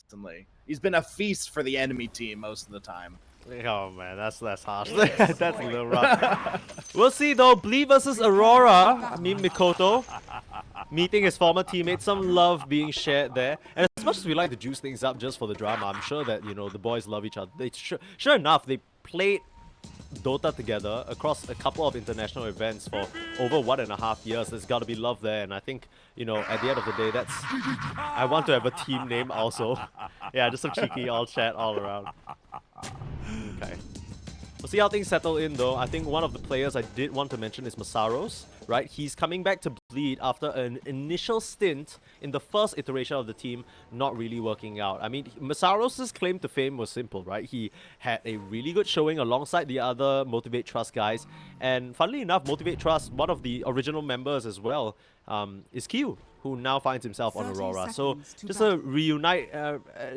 recently. He's been a feast for the enemy team most of the time. Oh man, that's harsh. That's a little rough. We'll see though. Blee versus Aurora. I mean Mikoto meeting his former teammates. Some love being shared there. And as much as we like to juice things up just for the drama, I'm sure that the boys love each other. Sure enough, they played Dota together across a couple of international events for over 1.5 years. There's got to be love there, and I think at the end of the day, that's I want to have a team name also. Yeah, just some cheeky all chat all around. Okay. We'll see how things settle in though. I think one of the players I did want to mention is Masaros, right? He's coming back to Bleed after an initial stint in the first iteration of the team not really working out. I mean, Masaros' claim to fame was simple, right? He had a really good showing alongside the other Motivate Trust guys. And funnily enough, Motivate Trust, one of the original members as well, is Q, who now finds himself on Aurora. So just a reunite,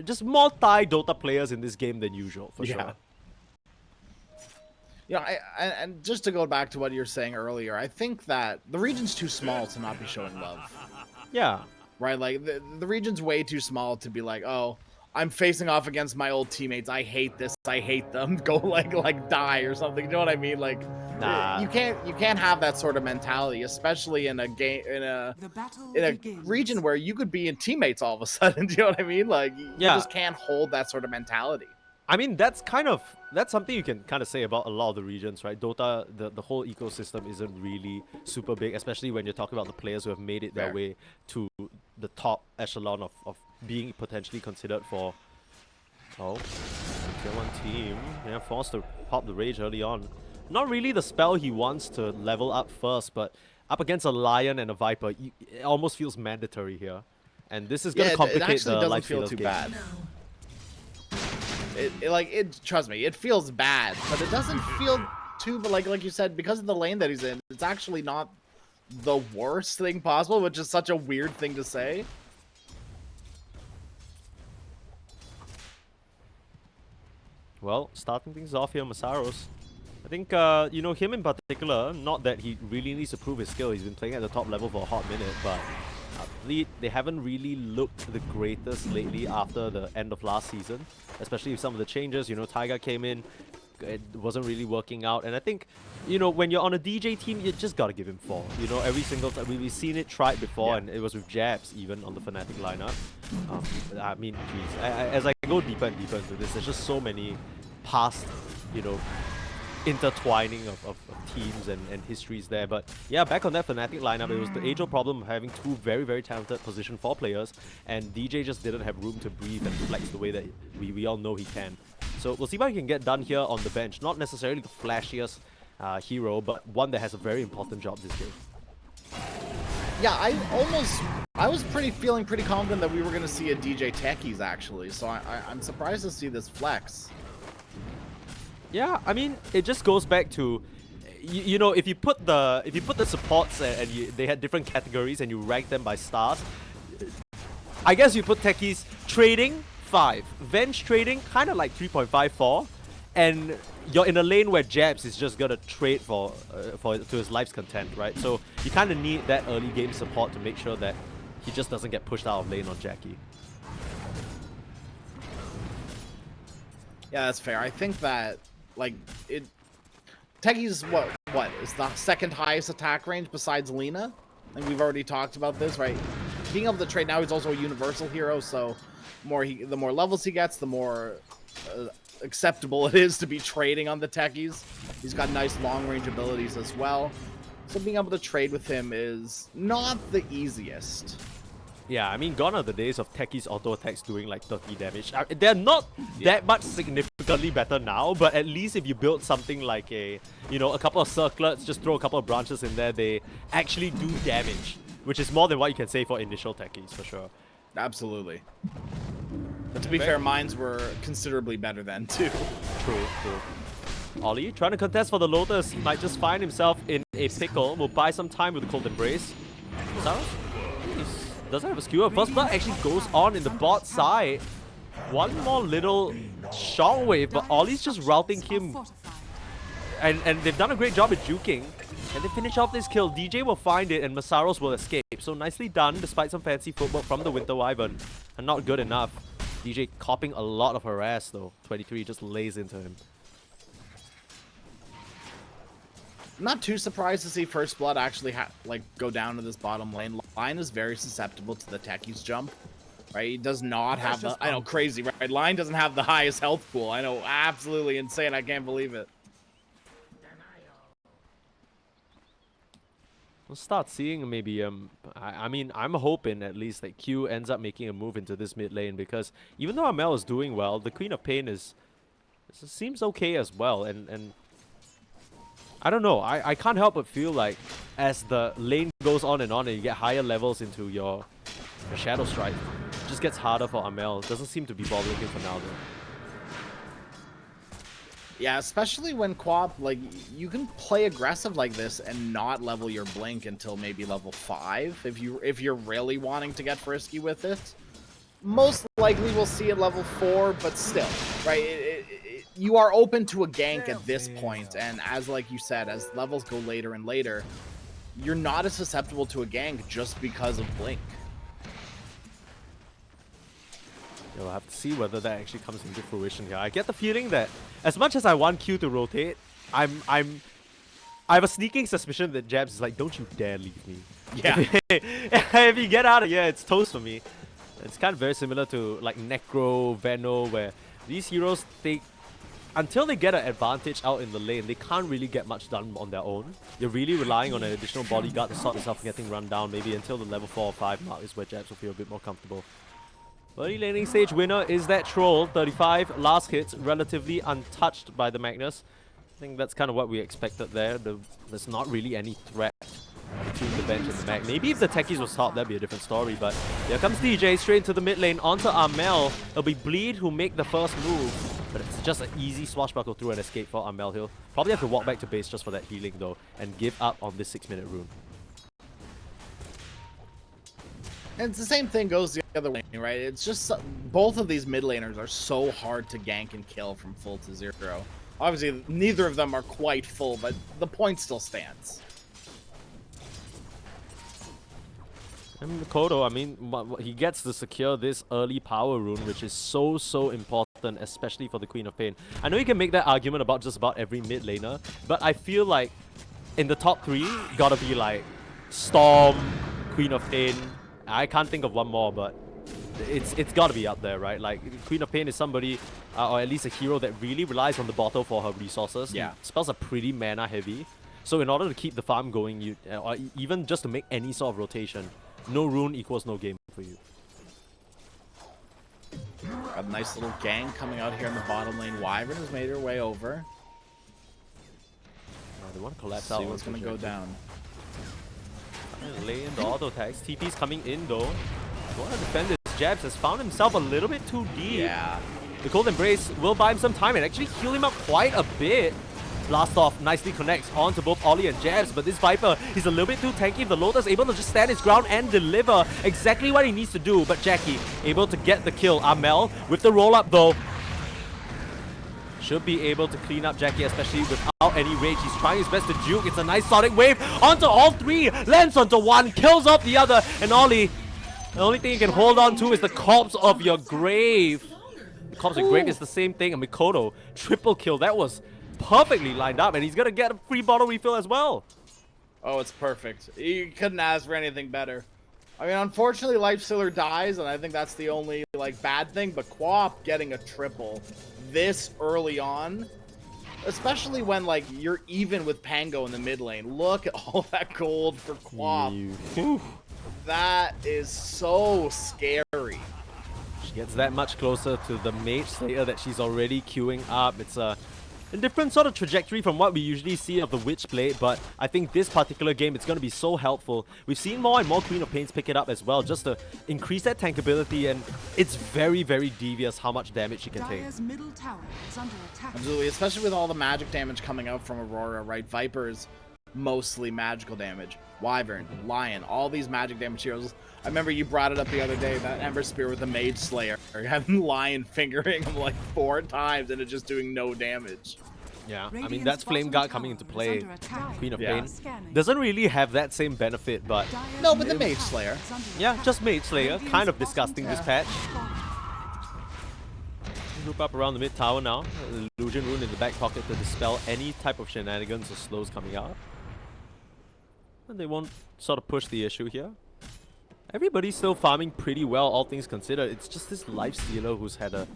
just more Thai Dota players in this game than usual, for sure. Yeah, and just to go back to what you were saying earlier, I think that the region's too small to not be showing love. Yeah. Right, like the region's way too small to be like, oh, I'm facing off against my old teammates. I hate this. I hate them. Go like die or something. You know what I mean? Like, nah. you can't have that sort of mentality, especially in a game in a region where you could be in teammates all of a sudden. Do you know what I mean? Like, you just can't hold that sort of mentality. I mean, that's something you can kind of say about a lot of the regions, right? Dota, the whole ecosystem isn't really super big, especially when you're talking about the players who have made it their way to the top echelon of being potentially considered for, tier 1 team. Yeah, forced to pop the rage early on. Not really the spell he wants to level up first, but up against a Lion and a Viper, it almost feels mandatory here. And this is going to complicate the life feel too bad. Trust me, it feels bad, but it doesn't feel too, but like you said, because of the lane that he's in, it's actually not the worst thing possible, which is such a weird thing to say. Well, starting things off here, Masaros. I think, him in particular, not that he really needs to prove his skill, he's been playing at the top level for a hot minute, but they haven't really looked the greatest lately after the end of last season, especially with some of the changes. Taiga came in, it wasn't really working out, and I think, when you're on a DJ team, you just gotta give him 4. Every single time, we've seen it tried before, and it was with Jabs even on the Fnatic lineup. I mean, geez, as I go deeper and deeper into this, there's just so many past, intertwining of teams and histories there. But yeah, back on that Fnatic lineup, it was the age-old problem of having 2 very, very talented position 4 players, and DJ just didn't have room to breathe and flex the way that we all know he can. So we'll see what he can get done here on the bench. Not necessarily the flashiest hero, but one that has a very important job this game. Yeah, I was feeling pretty confident that we were going to see a DJ Techies actually, so I'm surprised to see this flex. Yeah, I mean, it just goes back to, if you put the supports and they had different categories and you rank them by stars, I guess you put Techies trading 5, Venge trading kind of like 3.54, and you're in a lane where Jabs is just gonna trade to his life's content, right? So you kind of need that early game support to make sure that he just doesn't get pushed out of lane on Jackie. Yeah, that's fair. I think that Techies what is the 2nd highest attack range besides Lina, and we've already talked about this, right? Being able to trade now, he's also a universal hero, so the more levels he gets, the more acceptable it is to be trading on the Techies. He's got nice long-range abilities as well, so being able to trade with him is not the easiest. Yeah, I mean, gone are the days of Techies auto attacks doing like 30 damage. They're not that much significantly better now, but at least if you build something like a couple of circlets, just throw a couple of branches in there, they actually do damage, which is more than what you can say for initial Techies, for sure. Absolutely. But to be fair, mines were considerably better then, too. True. Ollie, trying to contest for the Lotus, might just find himself in a pickle. Will buy some time with the Cold Embrace. Doesn't have a skewer. First blood actually goes on in the bot side. One more little shockwave, but Ollie's just routing him. And they've done a great job at juking. And they finish off this kill. DJ will find it and Masaros will escape. So nicely done despite some fancy footwork from the Winter Wyvern. And not good enough. DJ copping a lot of harass though. 23 just lays into him. Not too surprised to see First Blood actually go down to this bottom lane. Lion is very susceptible to the Techie's jump, right? He does not have the, I know, crazy, right? Lion doesn't have the highest health pool. I know, absolutely insane. I can't believe it. We'll start seeing maybe, I mean, I'm hoping at least that Q ends up making a move into this mid lane, because even though Amel is doing well, the Queen of Pain seems okay as well, and I don't know, I can't help but feel like as the lane goes on and you get higher levels into your Shadow Strike, it just gets harder for Amel. It doesn't seem to be bothering him for now though. Yeah, especially when Quap, like, you can play aggressive like this and not level your Blink until maybe level 5 if you're really wanting to get frisky with it. Most likely we'll see it level 4, but still, right? You are open to a gank at this point, and as like you said, as levels go later and later, you're not as susceptible to a gank just because of Blink. We'll have to see whether that actually comes into fruition here. I get the feeling that as much as I want Q to rotate, I have a sneaking suspicion that Jabs is like, don't you dare leave me. Yeah. If you get out of here, it's toast for me. It's kind of very similar to like Necro, Veno, where these heroes, until they get an advantage out in the lane, they can't really get much done on their own. You're really relying on an additional bodyguard to stop yourself from getting run down, maybe until the level 4 or 5 mark is where Jabs will feel a bit more comfortable. Early laning stage winner is that Troll. 35 last hits, relatively untouched by the Magnus. I think that's kind of what we expected there. There's not really any threat between the bench and the Mag. Maybe if the Techies was top, that'd be a different story, but here comes DJ straight into the mid lane onto Amel. It'll be Bleed who make the first move, but it's just an easy swashbuckle through and escape for Amel. He'll probably have to walk back to base just for that healing though, and give up on this 6-minute rune. And it's the same thing goes the other way, right? It's just both of these mid laners are so hard to gank and kill from full to 0. Obviously, neither of them are quite full, but the point still stands. And Mikoto, I mean, he gets to secure this early power rune, which is so important, especially for the Queen of Pain. I know you can make that argument about just about every mid laner, but I feel like in the top 3, gotta be like Storm, Queen of Pain. I can't think of one more, but it's gotta be up there, right? Like, Queen of Pain is somebody, or at least a hero that really relies on the bottle for her resources. Yeah. Spells are pretty mana heavy. So in order to keep the farm going, or even just to make any sort of rotation, no rune equals no game for you. A nice little gang coming out here in the bottom lane. Wyvern has made her way over. They want to collapse out. See what's gonna go down. Lay in the auto attacks. TP's coming in though. Want to defend this. Jabs has found himself a little bit too deep. Yeah. The Cold Embrace will buy him some time and actually heal him up quite a bit. Blast off nicely connects onto both Ollie and Jabs, but this Viper, he's a little bit too tanky. The Lotus able to just stand his ground and deliver exactly what he needs to do. But Jackie able to get the kill. Amel with the roll up though. Should be able to clean up Jackie, especially without any rage. He's trying his best to juke. It's a nice Sonic Wave onto all 3. Lands onto one, kills off the other. And Ollie, the only thing you can hold on to is the corpse of your grave. The corpse of your grave is the same thing. And Mikoto, triple kill. That was perfectly lined up. And he's going to get a free bottle refill as well. Oh, it's perfect. You couldn't ask for anything better. I mean, unfortunately, Lifestealer dies, and I think that's the only, like, bad thing. But Quap getting a triple this early on, especially when, like, you're even with Pango in the mid lane. Look at all that gold for Quap. That is so scary. She gets that much closer to the Mage Slayer that she's already queuing up. It's a different sort of trajectory from what we usually see of the Witchblade, but I think this particular game, it's going to be so helpful. We've seen more and more Queen of Pains pick it up as well, just to increase that tankability, and it's very, very devious how much damage she can take. Absolutely, especially with all the magic damage coming out from Aurora, right? Viper's mostly magical damage. Wyvern, Lion, all these magic damage heroes. I remember you brought it up the other day, that Ember Spear with the Mage Slayer, having Lion fingering him like 4 times and it just doing no damage. Yeah, I mean, that's Flame Guard coming into play. Queen of Pain doesn't really have that same benefit, but... No, but the Mage Slayer. Yeah, just Mage Slayer. Kind of disgusting this patch. Group up around the mid tower now. Illusion Rune in the back pocket to dispel any type of shenanigans or slows coming out. And they won't sort of push the issue here. Everybody's still farming pretty well, all things considered. It's just this Lifestealer who's had a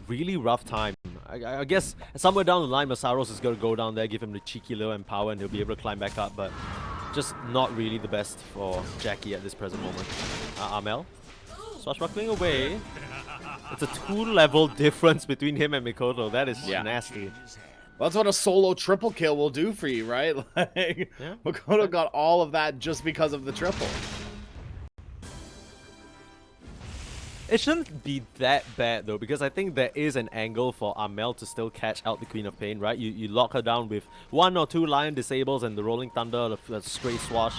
really rough time. I guess somewhere down the line, Masaros is going to go down there, give him the cheeky little empower, and he'll be able to climb back up. But just not really the best for Jackie at this present moment. Amel, swashbuckling away. It's a 2-level difference between him and Mikoto. That is nasty. Well, that's what a solo triple kill will do for you, right? Like, Mikoto got all of that just because of the triple. It shouldn't be that bad though, because I think there is an angle for Amel to still catch out the Queen of Pain, right? You lock her down with 1 or 2 Lion Disables and the Rolling Thunder, the straight swash.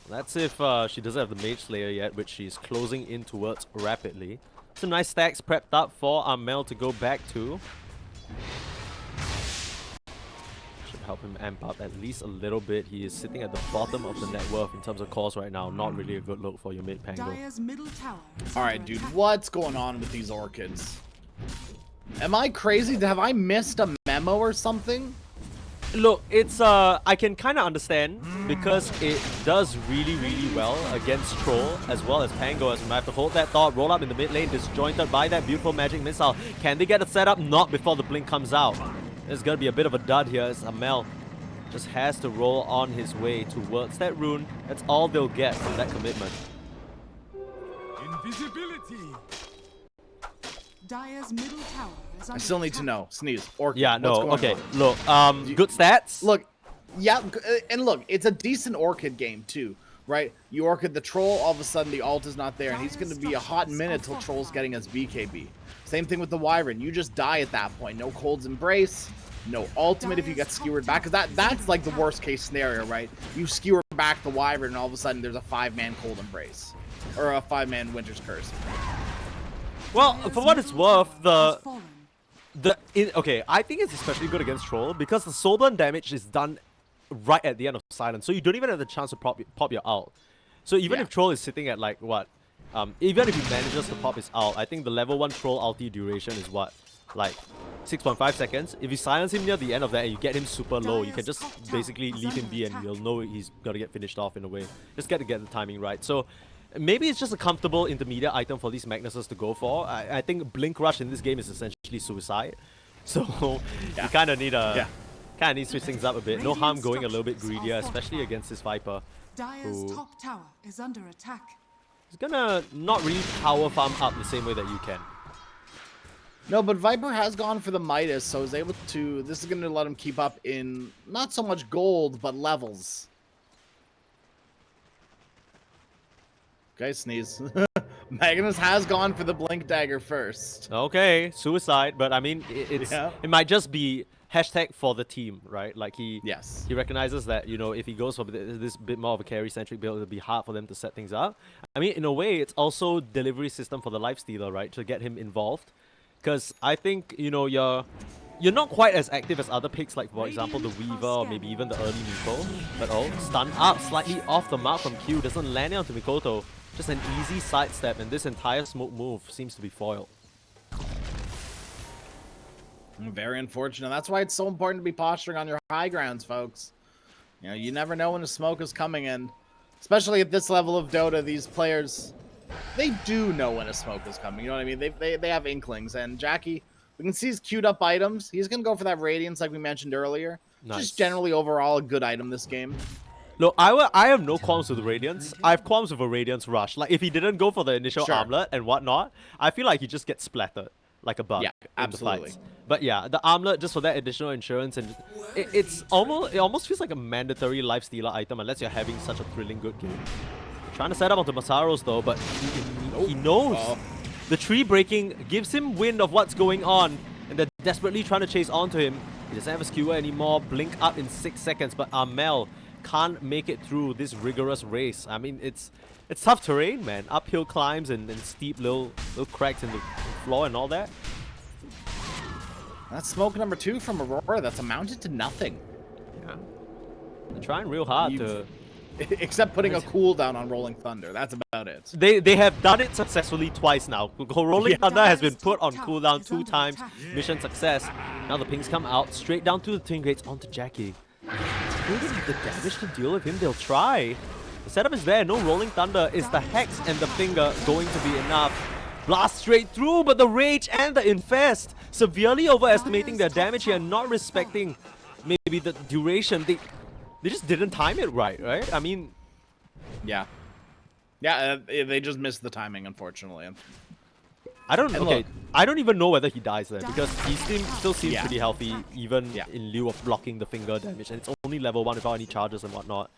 That's if she doesn't have the Mage Slayer yet, which she's closing in towards rapidly. Some nice stacks prepped up for Amel to go back to. Should help him amp up at least a little bit. He is sitting at the bottom of the net worth in terms of cores right now. Not really a good look for your mid Pango. Alright, dude, what's going on with these Orchids? Am I crazy? Have I missed a memo or something? Look, it's I can kind of understand because it does really well against Troll as well as Pango. As we have to hold that thought, roll up in the mid lane, disjointed by that beautiful magic missile. Can they get a setup? Not before the blink comes out. There's gonna be a bit of a dud here as Amel just has to roll on his way towards that rune. That's all they'll get from that commitment. Invisibility. Dire's middle tower. I still need to know. Sneeze. Orchid. Yeah, no, okay. On? Look, good stats. Look, yeah, and look, it's a decent Orchid game too, right? You Orchid the Troll, all of a sudden the ult is not there, and he's going to be a hot minute till Troll's getting his BKB. Same thing with the Wyvern. You just die at that point. No Cold's Embrace, no ultimate if you get skewered back, because that's like the worst case scenario, right? You skewer back the Wyvern, and all of a sudden there's a 5-man Cold Embrace, or a 5-man Winter's Curse. Well, for what it's worth, okay, I think it's especially good against Troll because the soulburn damage is done right at the end of Silence, so you don't even have the chance to pop your ult. So even if Troll is sitting at like what, even if he manages to pop his ult, I think the level 1 Troll ulti duration is what, like 6.5 seconds. If you silence him near the end of that and you get him super low, you can just basically leave him be and you'll know he's gonna get finished off in a way. Just get the timing right. So maybe it's just a comfortable intermediate item for these Magnuses to go for. I think Blink Rush in this game is essentially suicide. So you kind of need to switch things up a bit. No harm going a little bit greedier, especially against this Viper. Dire's top tower is under attack. He's gonna not really power farm up the same way that you can. No, but Viper has gone for the Midas, so he's able to... This is going to let him keep up in not so much gold, but levels. Okay, Sneeze. Magnus has gone for the Blink Dagger first. Okay, suicide, but I mean, it might just be hashtag for the team, right? Like he recognizes that, you know, if he goes for this bit more of a carry-centric build, it'll be hard for them to set things up. I mean, in a way, it's also delivery system for the Lifestealer, right? To get him involved. Because I think, you know, you're not quite as active as other picks, like for example the Weaver or maybe even the early Miko. But stun up, slightly off the mark from Q, doesn't land it onto Mikoto. Just an easy sidestep, and this entire smoke move seems to be foiled. Very unfortunate. That's why it's so important to be posturing on your high grounds, folks. You know, you never know when the smoke is coming in. Especially at this level of Dota, these players, they do know when a smoke is coming. You know what I mean? They have inklings. And Jackie, we can see his queued up items. He's going to go for that Radiance like we mentioned earlier. Nice. Just generally overall a good item this game. Look, I have no qualms with the Radiance. I have qualms with a Radiance Rush. Like, if he didn't go for the initial armlet and whatnot, I feel like he just gets splattered like a bug. Yeah, absolutely. But yeah, the armlet just for that additional insurance, and it almost feels like a mandatory Lifestealer item unless you're having such a thrilling good game. Trying to set up onto Masaros though, but he knows. The tree breaking gives him wind of what's going on, and they're desperately trying to chase onto him. He doesn't have a skewer anymore. Blink up in 6 seconds, but Amel can't make it through this rigorous race. I mean, it's tough terrain, man. Uphill climbs and steep little cracks in the floor and all that. That's smoke number 2 from Aurora. That's amounted to nothing. Yeah. They're trying real hard to Except putting a cooldown on Rolling Thunder. That's about it. They have done it successfully twice now. Rolling Thunder has been put on cooldown 2 times. Mission success. Now the pings come out straight down to the Twin Gates onto Jackie. Will they have the damage to deal with him? They'll try. The setup is there. No Rolling Thunder. Is the Hex and the Finger going to be enough? Blast straight through, but the Rage and the Infest severely overestimating their damage here, not respecting maybe the duration. They just didn't time it right? I mean... Yeah. Yeah, they just missed the timing, unfortunately. I don't look, I don't even know whether he dies there, because he still seems Yeah. pretty healthy, even in lieu of blocking the finger damage, and it's only level 1 without any charges and whatnot.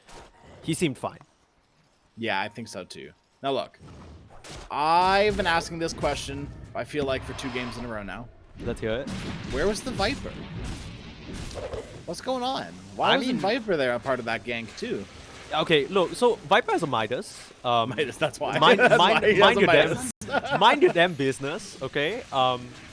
He seemed fine. Yeah, I think so too. Now look, I've been asking this question, I feel like, for 2 games in a row now. Let's hear it. Where was the Viper? What's going on? Why wasn't Viper there a part of that gank too? Okay, look, so Viper has a Midas. Midas, that's why. Mind your Midas. mind your damn business, okay?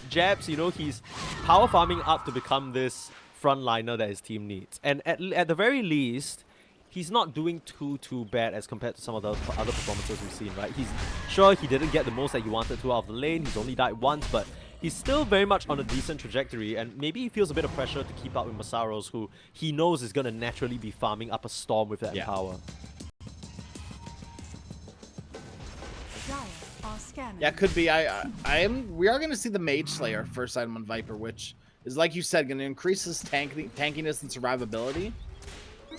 Jabs, you know, he's power farming up to become this frontliner that his team needs. And at the very least, he's not doing too bad as compared to some of the other performances we've seen, right? He's sure he didn't get the most that he wanted to out of the lane. He's only died once, but he's still very much on a decent trajectory, and maybe he feels a bit of pressure to keep up with Masaros, who he knows is going to naturally be farming up a storm with that power. Yeah, could be. We are going to see the Mage Slayer first item on Viper, which is, like you said, going to increase his tankiness and survivability.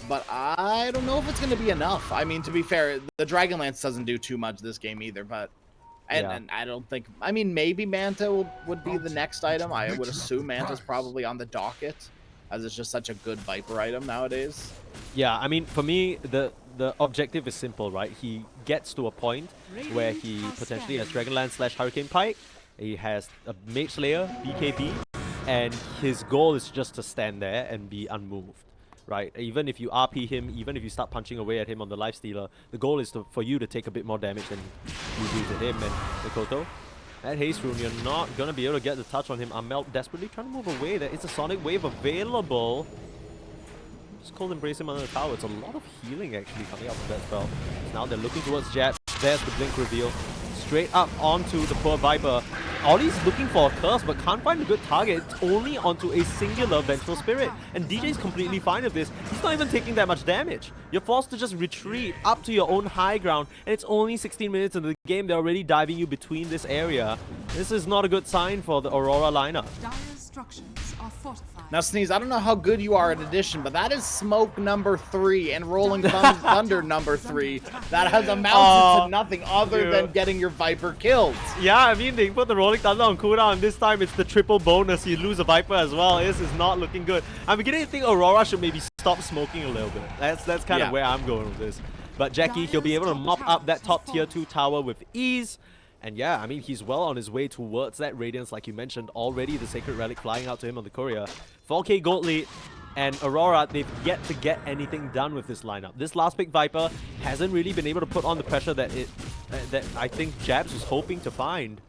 But I don't know if it's going to be enough. I mean, to be fair, the Dragonlance doesn't do too much this game either, but... And I don't think... I mean, maybe Manta would be the next item. I would assume Manta's probably on the docket, as it's just such a good Viper item nowadays. Yeah, I mean, for me, the objective is simple, right? He gets to a point where he potentially has Dragonlance / Hurricane Pike, he has a Mage Slayer, BKB, and his goal is just to stand there and be unmoved. Right, even if you RP him, even if you start punching away at him on the Lifestealer, the goal is for you to take a bit more damage than you do to him and Mikoto. That Haste Rune, you're not going to be able to get the touch on him. Amelt desperately trying to move away. There is a Sonic Wave available. Just Cold Embrace him under the tower. It's a lot of healing actually coming out from that spell. So now they're looking towards Jab. There's the Blink reveal. Straight up onto the poor Viper. Ollie's looking for a curse but can't find a good target. It's only onto a singular Vengeful Spirit. And DJ's completely fine with this. He's not even taking that much damage. You're forced to just retreat up to your own high ground. And it's only 16 minutes into the game. They're already diving you between this area. This is not a good sign for the Aurora lineup. Now, Sneeze, I don't know how good you are at addition, but that is Smoke number 3 and Rolling Thunder number 3. That has amounted to nothing other than getting your Viper killed. Yeah, I mean, they put the Rolling Thunder on cooldown, and this time it's the triple bonus. You lose a Viper as well. This is not looking good. I'm beginning to think Aurora should maybe stop smoking a little bit. That's kind of where I'm going with this. But Jackie, he'll be able to mop up that top tier 2 tower with ease. And yeah, I mean, he's well on his way towards that Radiance, like you mentioned. Already the Sacred Relic flying out to him on the courier. 4k gold lead, and Aurora, they've yet to get anything done with this lineup. This last pick Viper hasn't really been able to put on the pressure that I think Jabs was hoping to find.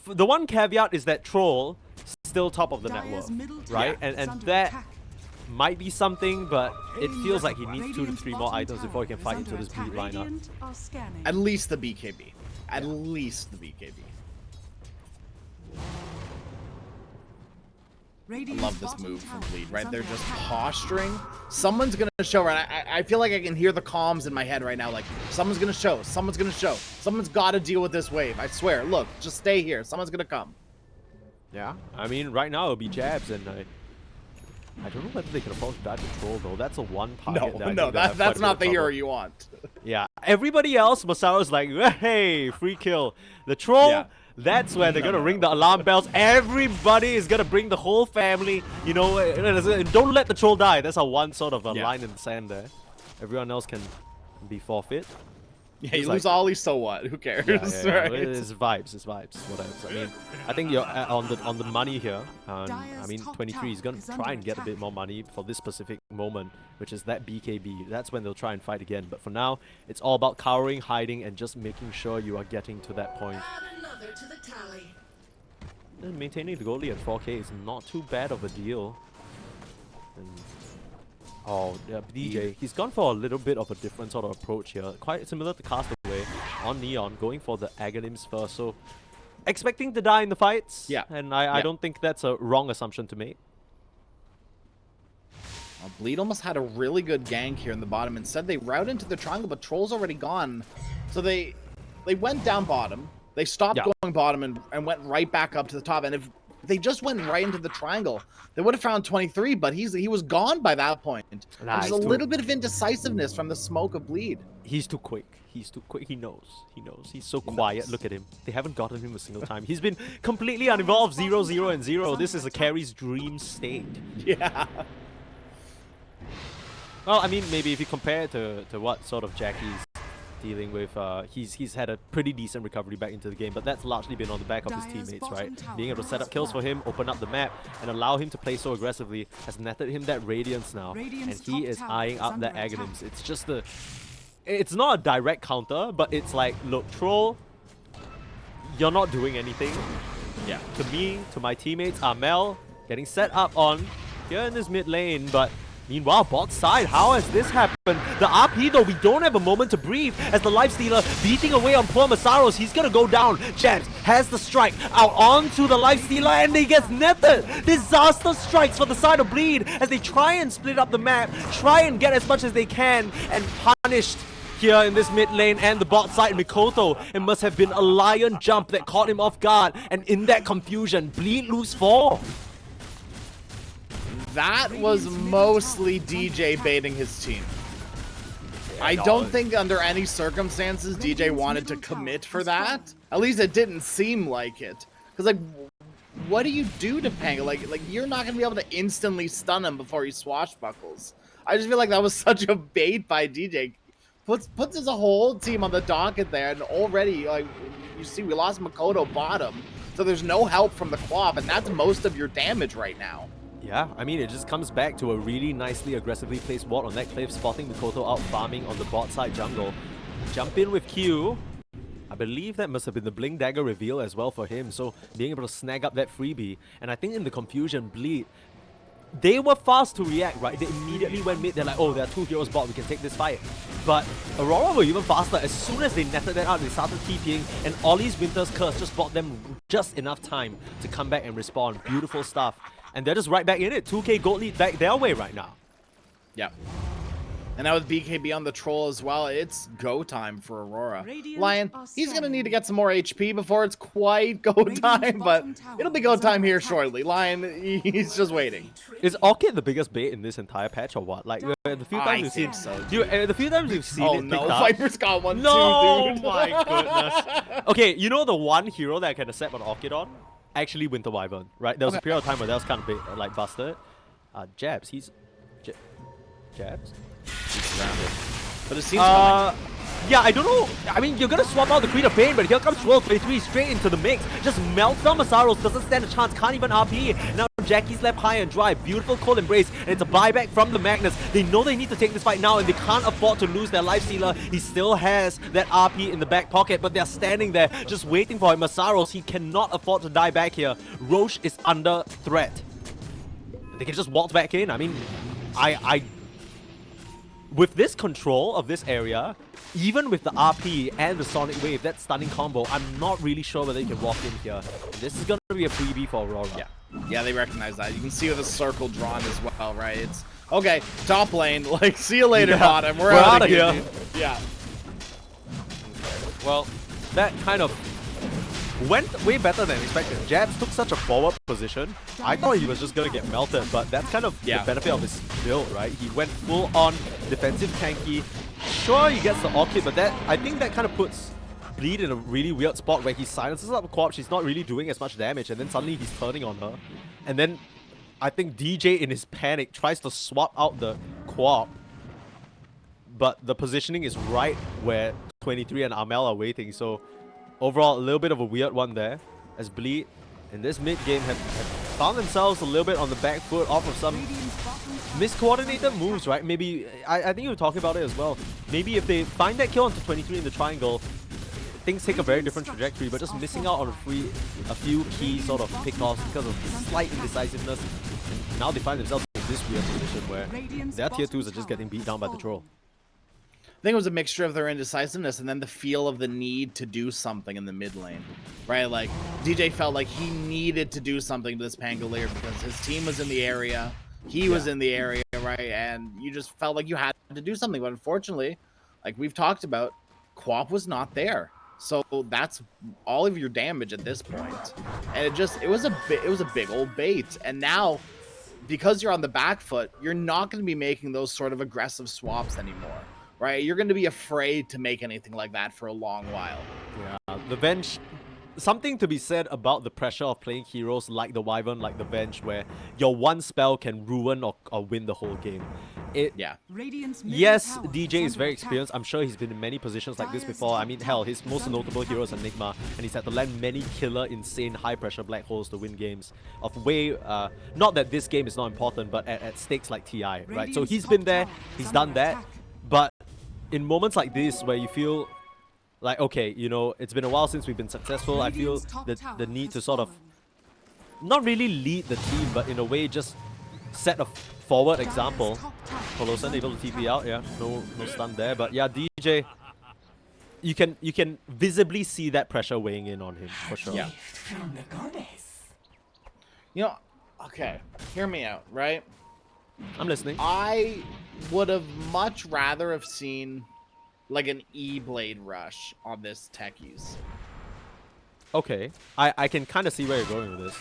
The one caveat is that Troll still top of the net worth, right? And that might be something, but it feels like he needs 2 to 3 more items before he can fight into this beat lineup. At least the BKB. At least the BKB. I love this move from Bleed, right? They're just posturing. Someone's gonna show, right? I feel like I can hear the comms in my head right now, like, someone's gonna show, someone's gonna show. Someone's gotta deal with this wave, I swear. Look, just stay here, someone's gonna come. Yeah, I mean, right now it'll be Jabs, and I don't know whether they can afford to dive the Troll, though. That's a one target. That's not the hero you want. Yeah, everybody else, Masaro's like, hey, free kill. The Troll, that's where they're gonna ring the alarm bells. Everybody is gonna bring the whole family. You know, don't let the Troll die. That's a one sort of a line in the sand there. Everyone else can be forfeit. Yeah, you lose Ollie, so what? Who cares? Right? It's vibes, whatever. I mean, I think you're on the money here. I mean, 23 is gonna try and get a bit more money for this specific moment, which is that BKB. That's when they'll try and fight again. But for now, it's all about cowering, hiding, and just making sure you are getting to that point. And maintaining the goalie at 4k is not too bad of a deal. And Oh, yeah, DJ. He's gone for a little bit of a different sort of approach here. Quite similar to Castaway on Neon, going for the Aghanims first. So, expecting to die in the fights. Yeah. And I don't think that's a wrong assumption to make. Bleed almost had a really good gank here in the bottom. Instead, they route into the triangle, but Troll's already gone. So they went down bottom. They stopped going bottom and went right back up to the top. And if they just went right into the triangle, they would have found 23, but he was gone by that point. Nah, There's a little bit of indecisiveness from the smoke of Bleed. He's too quick. He's too quick. He knows. He knows. He's so quiet. Look at him. They haven't gotten him a single time. He's been completely uninvolved. 0, 0, and 0. This is a carry's dream state. Yeah. Well, I mean, maybe if you compare it to what sort of Jackie's dealing with, he's had a pretty decent recovery back into the game, but that's largely been on the back of his teammates, right? Being able to set up kills for him, open up the map, and allow him to play so aggressively has netted him that Radiance now, and he is eyeing up the Aghanims. It's just it's not a direct counter, but it's like, look, Troll, you're not doing anything. Yeah. To me, to my teammates, Amel getting set up on here in this mid lane, but meanwhile, bot side, how has this happened? The RP though, we don't have a moment to breathe as the Lifestealer beating away on poor Masaros. He's gonna go down. Jabs has the strike out onto the Lifestealer and he gets netted. Disaster strikes for the side of Bleed as they try and split up the map, try and get as much as they can, and punished here in this mid lane and the bot side. Mikoto, it must have been a lion jump that caught him off guard, and in that confusion, Bleed lose 4. That was mostly DJ baiting his team. I don't think under any circumstances DJ wanted to commit for that. At least it didn't seem like it. Because, like, what do you do to Pango? Like you're not going to be able to instantly stun him before he swashbuckles. I just feel like that was such a bait by DJ. Puts his whole team on the docket there, and already, like, you see, we lost Mikoto bottom. So there's no help from the Quab, and that's most of your damage right now. Yeah, I mean, it just comes back to a really nicely aggressively placed ward on that cliff, spotting Mikoto out farming on the bot side jungle. Jump in with Q. I believe that must have been the Blink Dagger reveal as well for him, so being able to snag up that freebie. And I think in the confusion, Bleed, they were fast to react, right? They immediately went mid, they're like, oh, there are 2 heroes bot, we can take this fight. But Aurora were even faster. As soon as they netted that out, they started TPing, and Ollie's Winter's Curse just bought them just enough time to come back and respawn. Beautiful stuff. And they're just right back in it. 2k gold lead back their way right now. Yeah. And now with BKB on the Troll as well, it's go time for Aurora. Lion, he's going to need to get some more HP before it's quite go time, but it'll be go time here shortly. Lion, he's just waiting. Is Orchid the biggest bait in this entire patch or what? Like, the few times we've seen the few times we've seen it no, picked up. Viper's got one too, dude. Oh my goodness. Okay, you know the one hero that I can accept on Orchid on? Actually Winter Wyvern, right? There was a period of time where that was kind of like busted. Jabs, he's... Jabs? He's surrounded. But it seems coming. Yeah, I don't know. I mean, you're gonna swap out the Creed of Pain, but here comes 12-23 straight into the mix. Just melts down Masaros, doesn't stand a chance, can't even RP. Now Jackie's left high and dry. Beautiful cold embrace, and it's a buyback from the Magnus. They know they need to take this fight now, and they can't afford to lose their Lifestealer. He still has that RP in the back pocket, but they're standing there just waiting for him. Masaros, he cannot afford to die back here. Roche is under threat. They can just waltz back in. I mean, with this control of this area, even with the RP and the Sonic Wave, that stunning combo, I'm not really sure whether you can walk in here. This is going to be a freebie for Aurora. Yeah, they recognize that. You can see with the circle drawn as well, right? It's, okay, top lane, like, see you later, bottom. We're out of here. Yeah. Well, that kind of went way better than expected. Jabs took such a forward position. I thought he was just going to get melted, but that's kind of the benefit of his build, right? He went full on defensive tanky. Sure, he gets the Orchid, but I think that kind of puts Bleed in a really weird spot where he silences up the co-op. She's not really doing as much damage, and then suddenly he's turning on her. And then I think DJ, in his panic, tries to swap out the co-op, but the positioning is right where 23 and Amel are waiting. So overall, a little bit of a weird one there, as Bleed in this mid game have found themselves a little bit on the back foot off of some miscoordinated moves, right? Maybe, I think you were talking about it as well. Maybe if they find that kill onto 23 in the triangle, things take a very different trajectory, but just missing out on a few key sort of pickoffs because of slight indecisiveness. And now they find themselves in a very, very bad position. this weird position where their tier 2s are just getting beat down by the troll. I think it was a mixture of their indecisiveness and then the feel of the need to do something in the mid lane, right? Like, DJ felt like he needed to do something to this Pangolier because his team was in the area, he was in the area, right? And you just felt like you had to do something. But unfortunately, like we've talked about, Quap was not there. So that's all of your damage at this point. And it was a big old bait. And now, because you're on the back foot, you're not going to be making those sort of aggressive swaps anymore. Right, you're going to be afraid to make anything like that for a long while. Yeah, the Venge. Something to be said about the pressure of playing heroes like the Wyvern, like the Venge, where your one spell can ruin or win the whole game. Yes, DJ is very experienced. I'm sure he's been in many positions like this before. I mean, hell, his most notable hero is Enigma, and he's had to land many killer, insane, high-pressure black holes to win games of way... not that this game is not important, but at stakes like TI, right? So he's been there, he's done that, but in moments like this where you feel like, okay, you know, it's been a while since we've been successful, I feel the need to sort of not really lead the team, but in a way just set a forward example. Colosan able to TP out, yeah, no stun there, but yeah, DJ, you can visibly see that pressure weighing in on him for sure. Yeah. You know, okay, hear me out, right? I'm listening. I would have much rather have seen like an E-Blade rush on this techies. Okay, I can kind of see where you're going with this.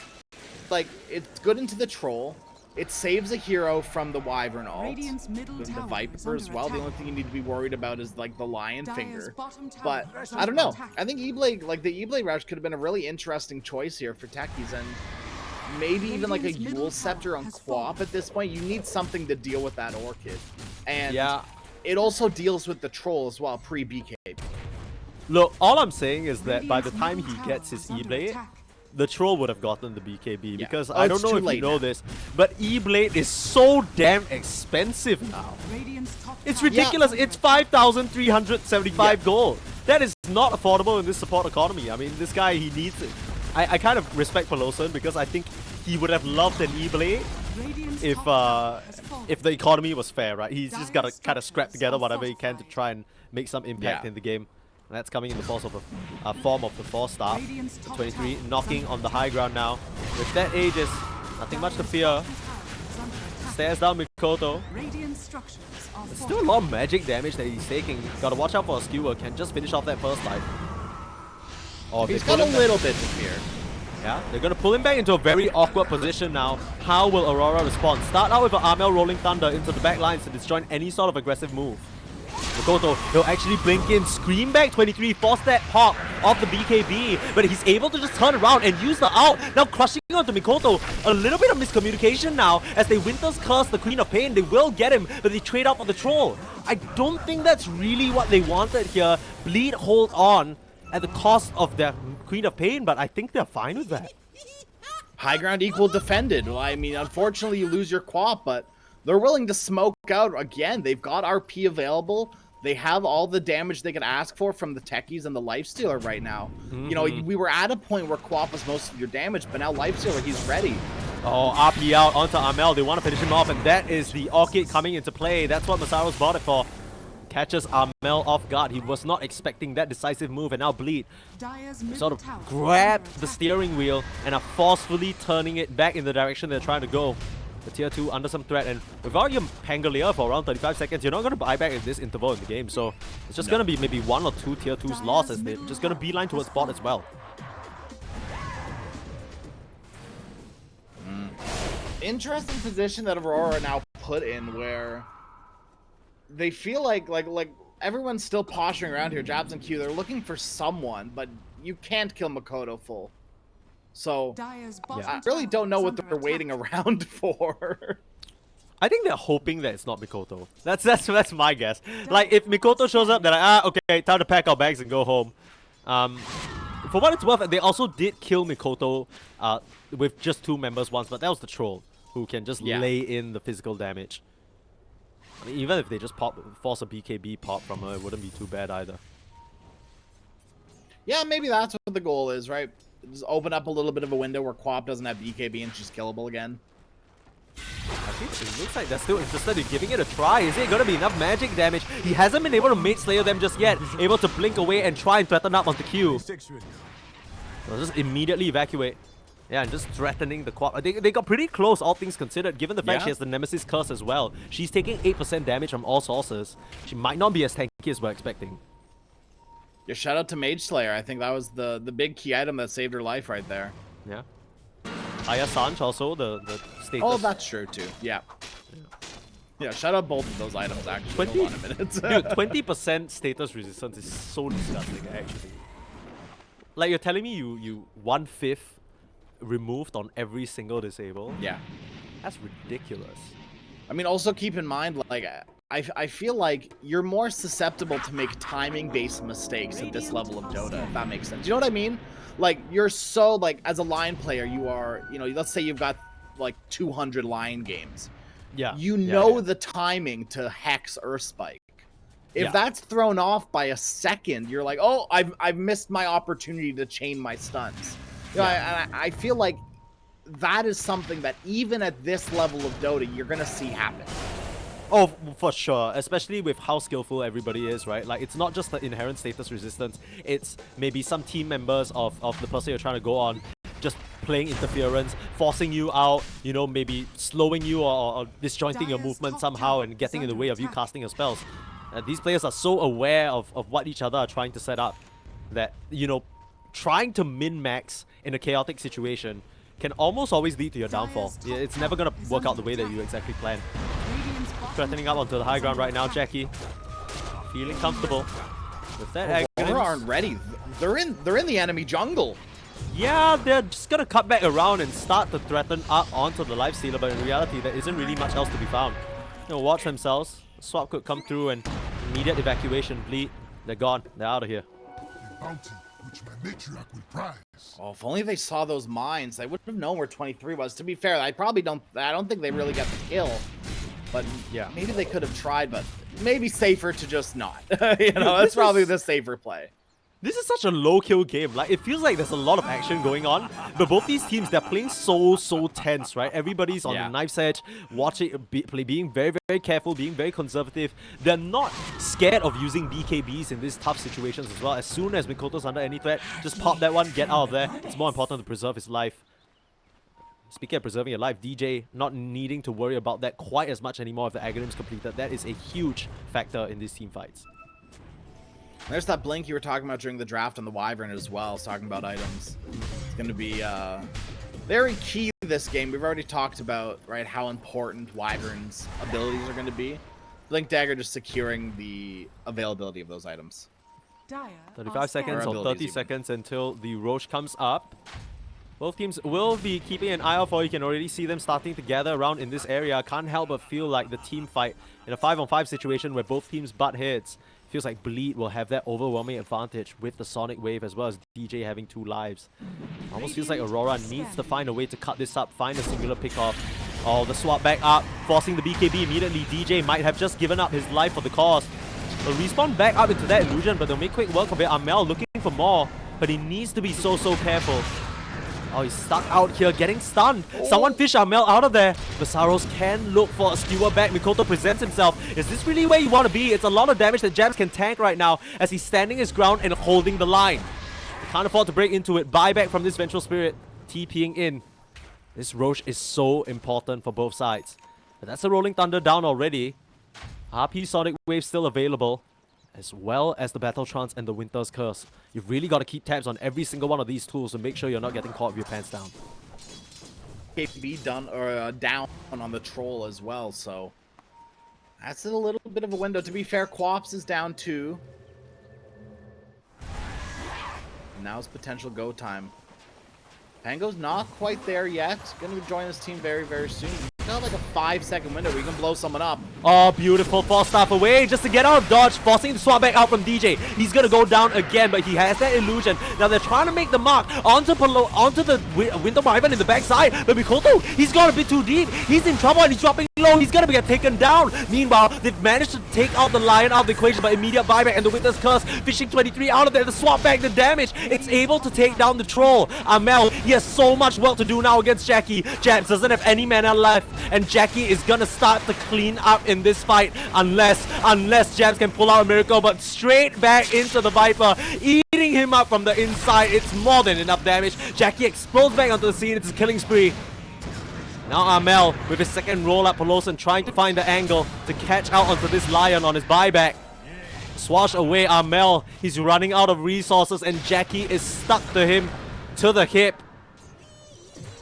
Like, it's good into the troll. It saves a hero from the Wyvern ult, the Viper as well. The only thing you need to be worried about is like the Lion Finger. But I don't know. I think E-Blade, like the E-Blade rush, could have been a really interesting choice here for techies, and maybe even like a Yule Scepter on Quap at this point. You need something to deal with that Orchid. And yeah, it also deals with the troll as well, pre-BKB. Look, all I'm saying is that by the time he gets his E-Blade, the troll would have gotten the BKB, because I don't know if you know this, but E-Blade is so damn expensive now. It's ridiculous. It's 5,375 gold. That is not affordable in this support economy. I mean, this guy, he needs it. I kind of respect Peloson because I think he would have loved an E-Blade if the economy was fair, right? He's just got to kind of scrap together whatever he can to try and make some impact in the game. And that's coming in the form of the 4-star. 23 knocking on the high ground now. With that Aegis, nothing much to fear. Stares down Mikoto. There's still a lot of magic damage that he's taking. Gotta watch out for a skewer. Can just finish off that first life. Oh, he's got a little bit to fear. Yeah, they're gonna pull him back into a very awkward position now. How will Aurora respond? Start out with an Armel Rolling Thunder into the back lines to disjoin any sort of aggressive move. Mikoto, he'll actually blink in, scream back 23, force that pop off the BKB, but he's able to just turn around and use the ult. Now crushing onto Mikoto, a little bit of miscommunication now as they Winter's Curse the Queen of Pain. They will get him, but they trade out for the troll. I don't think that's really what they wanted here. Bleed hold on at the cost of their Queen of Pain, but I think they're fine with that. High ground equal defended. Well, I mean, unfortunately you lose your Quap, but they're willing to smoke out again. They've got RP available. They have all the damage they could ask for from the techies and the Lifestealer right now. You know, we were at a point where Quap was most of your damage, but now Lifestealer, he's ready. Oh, RP out onto Armel. They want to finish him off, and that is the Orchid coming into play. That's what Masaro's bought it for. Catches Armel off guard. He was not expecting that decisive move, and now Bleed sort of grabbed the steering wheel and are forcefully turning it back in the direction they're trying to go. The tier 2 under some threat, and without your Pangolier for around 35 seconds, you're not going to buy back in this interval in the game, so it's just going to be maybe 1 or 2 tier 2s lost as they're just going to beeline towards bot as well. Interesting position that Aurora now put in, where they feel like everyone's still posturing around here. Jabs and Q, they're looking for someone, but you can't kill Mikoto full. So I really don't know what they're waiting around for. I think they're hoping that it's not Mikoto. That's my guess. Like, if Mikoto shows up, they're like, okay, time to pack our bags and go home. For what it's worth, they also did kill Mikoto with just 2 members once, but that was the troll who can just lay in the physical damage. I mean, even if they just force a BKB pop from her, it wouldn't be too bad either. Yeah, maybe that's what the goal is, right? Just open up a little bit of a window where Quap doesn't have BKB and she's killable again. It looks like they're still interested in giving it a try. Is it going to be enough magic damage? He hasn't been able to Mage Slayer them just yet. Able to blink away and try and threaten up onto Q. So just immediately evacuate. Yeah, and just threatening the quad. They got pretty close, all things considered, given the fact she has the Nemesis Curse as well. She's taking 8% damage from all sources. She might not be as tanky as we're expecting. Yeah, shout out to Mage Slayer. I think that was the big key item that saved her life right there. Yeah. Aya Sanj also, the status. Oh, that's true too. Yeah. Yeah, shout out both of those items actually. 20, Hold on a minute. Dude, 20% status resistance is so disgusting actually. Like you're telling me you 1/5 removed on every single disable? Yeah. That's ridiculous. I mean, also keep in mind, like, I feel like you're more susceptible to make timing-based mistakes at this level of Dota, if that makes sense. You know what I mean? Like, you're so, like, as a line player, you are, you know, let's say you've got, like, 200 line games. Yeah. You know the timing to Hex or Spike. If that's thrown off by a second, you're like, oh, I've missed my opportunity to chain my stuns. You know, I feel like that is something that even at this level of Dota, you're going to see happen. Oh, for sure. Especially with how skillful everybody is, right? Like, it's not just the inherent status resistance. It's maybe some team members of the person you're trying to go on just playing interference, forcing you out, you know, maybe slowing you or disjointing your movement somehow and getting in the way of you casting your spells. These players are so aware of what each other are trying to set up that, you know, trying to min-max in a chaotic situation can almost always lead to your downfall. It's never going to work out the way that you exactly planned. Threatening up onto the high ground right now, Jackie. Feeling comfortable. With that Aurora aren't ready. They're in the enemy jungle. Yeah, they're just going to cut back around and start to threaten up onto the Lifestealer, but in reality, there isn't really much else to be found. They'll watch themselves. Swap could come through and immediate evacuation, bleed. They're gone. They're out of here. Bounty, which my matriarch will prize. Oh, if only they saw those mines, they would have known where 23 was. To be fair, I don't think they really got the kill. But yeah, maybe they could have tried, but maybe safer to just not. You know, that's probably the safer play. This is such a low-kill game. Like, it feels like there's a lot of action going on, but both these teams, they're playing so tense, right? Everybody's on the knife's edge, watching, being very, very careful, being very conservative. They're not scared of using BKBs in these tough situations as well. As soon as Mikoto's under any threat, just pop that one, get out of there. It's more important to preserve his life. Speaking of preserving your life, DJ not needing to worry about that quite as much anymore if the Aghanim's completed. That is a huge factor in these team fights. There's that blink you were talking about during the draft on the Wyvern as well, talking about items. It's going to be very key this game. We've already talked about, right, how important Wyvern's abilities are going to be. Blink Dagger just securing the availability of those items. 35 seconds or 30 seconds until the Roche comes up. Both teams will be keeping an eye out for. You can already see them starting to gather around in this area. Can't help but feel like the team fight in a 5-on-5 situation where both teams butt heads. Feels like Bleed will have that overwhelming advantage with the Sonic Wave as well as DJ having 2 lives. Almost feels like Aurora needs to find a way to cut this up, find a singular pick-off. Oh, the swap back up, forcing the BKB immediately. DJ might have just given up his life for the cause. They'll respawn back up into that illusion, but they'll make quick work of it. Amel looking for more, but he needs to be so careful. Oh, he's stuck out here, getting stunned. Someone fish Amel out of there. Basaros can look for a skewer back. Mikoto presents himself. Is this really where you want to be? It's a lot of damage that Jams can tank right now as he's standing his ground and holding the line. He can't afford to break into it. Buyback from this Vengeful Spirit. TPing in. This Roche is so important for both sides. But that's a Rolling Thunder down already. RP Sonic Wave still available, as well as the Battle Trance and the Winter's Curse. You've really got to keep tabs on every single one of these tools to make sure you're not getting caught with your pants down. KP done or down on the troll as well, so that's a little bit of a window. To be fair, Quaps is down 2. And now's potential go time. Pango's not quite there yet. Gonna join his team very soon. Got like a 5-second window where you can blow someone up. Oh, beautiful. False staff away just to get out of dodge, forcing the swap back out from DJ. He's gonna go down again, but he has that illusion. Now they're trying to make the mark onto the Winter Wyvern in the backside, but Mikoto, he's gone a bit too deep. He's in trouble and he's dropping low. He's gonna get taken down. Meanwhile, they've managed to take out the Lion out of the equation by immediate buyback and the Winter's Curse, fishing 23 out of there. The swap back, the damage. It's able to take down the troll. Amel, he has so much work to do now against Jackie. Jabs doesn't have any mana left. and Jackie is gonna start to clean up in this fight unless Jabs can pull out a miracle, but straight back into the Viper, eating him up from the inside. It's more than enough damage. Jackie explodes back onto the scene. It's a killing spree. Now Armel with his second roll up, Pelosan trying to find the angle to catch out onto this Lion on his buyback. Swash away Armel. He's running out of resources and Jackie is stuck to him to the hip.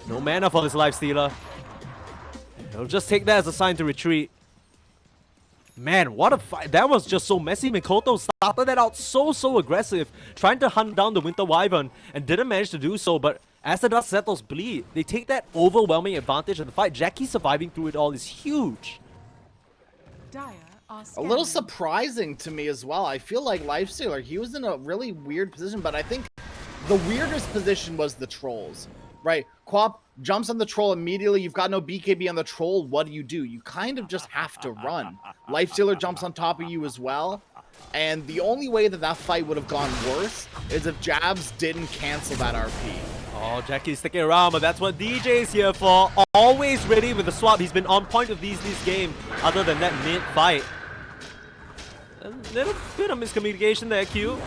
No mana for this Lifestealer. He'll just take that as a sign to retreat. Man, what a fight. That was just so messy. Mikoto started that out so aggressive, trying to hunt down the Winter Wyvern and didn't manage to do so, but as the dust settles, Bleed, they take that overwhelming advantage in the fight. Jackie surviving through it all is huge. A little surprising to me as well. I feel like Lifestealer, he was in a really weird position, but I think the weirdest position was the trolls, right? Quap jumps on the troll immediately. You've got no BKB on the troll. What do? You kind of just have to run. Lifestealer jumps on top of you as well. And the only way that that fight would have gone worse is if Jabs didn't cancel that RP. Oh, Jackie's sticking around, but that's what DJ's here for. Always ready with the swap. He's been on point of these game, other than that mid-fight. A little bit of miscommunication there, Q.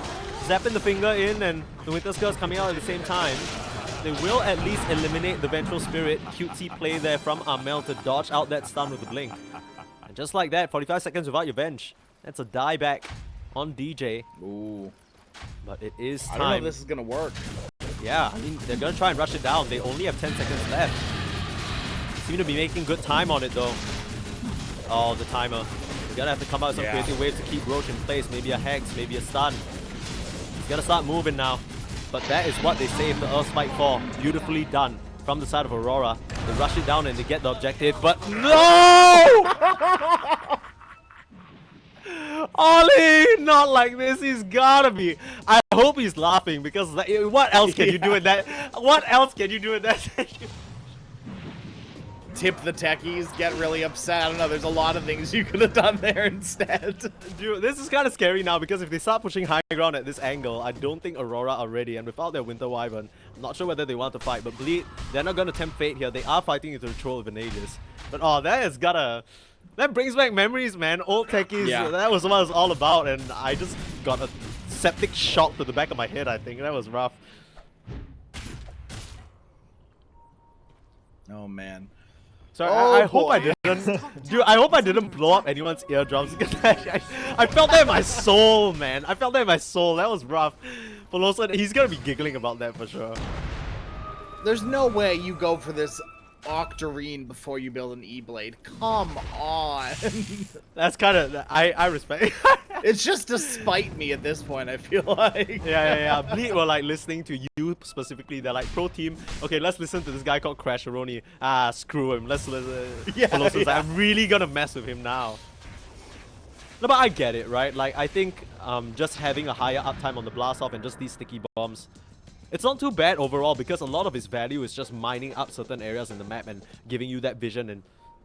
Zapping the finger in, and the Winter Skull's coming out at the same time. They will at least eliminate the Vengeful Spirit. Cutesy play there from Armel to dodge out that stun with the blink. And just like that, 45 seconds without your Venge. That's a die back on DJ. Ooh. But it is time. I don't know if this is going to work. Yeah, I mean, they're going to try and rush it down. They only have 10 seconds left. Seem to be making good time on it, though. Oh, the timer. They're going to have to come out with some creative ways to keep Roach in place. Maybe a Hex, maybe a stun. He's going to start moving now. But that is what they saved the Earth Spike for. Beautifully done from the side of Aurora. They rush it down and they get the objective, but no! Ollie, not like this. He's gotta be. I hope he's laughing because what else can you do in that? What else can you do in that situation? Tip the techies, get really upset. I don't know. There's a lot of things you could have done there instead. Dude, this is kind of scary now because if they start pushing high ground at this angle, I don't think Aurora are ready. And without their Winter Wyvern, I'm not sure whether they want to fight. But Bleed, they're not going to tempt fate here. They are fighting into the Troll of Aegis. But oh, that has gotta... That brings back memories, man. Old techies, that was what it was all about. And I just got a septic shock to the back of my head, I think. That was rough. Oh, man. So I hope I didn't, dude. I hope I didn't blow up anyone's eardrums because I felt that in my soul, man. I felt that in my soul. That was rough. Pelosan, he's gonna be giggling about that for sure. There's no way you go for this Octarine before you build an E-Blade. Come on. That's kind of I respect. It's just to spite me at this point, I feel like. Yeah. Bleed were like listening to you specifically. They're like, pro team, okay, let's listen to this guy called Crasheroni. Ah, screw him. Let's listen. Like, I'm really gonna mess with him now. No, but I get it, right? Like, I think just having a higher uptime on the blast off and just these sticky bombs, it's not too bad overall because a lot of its value is just mining up certain areas in the map and giving you that vision and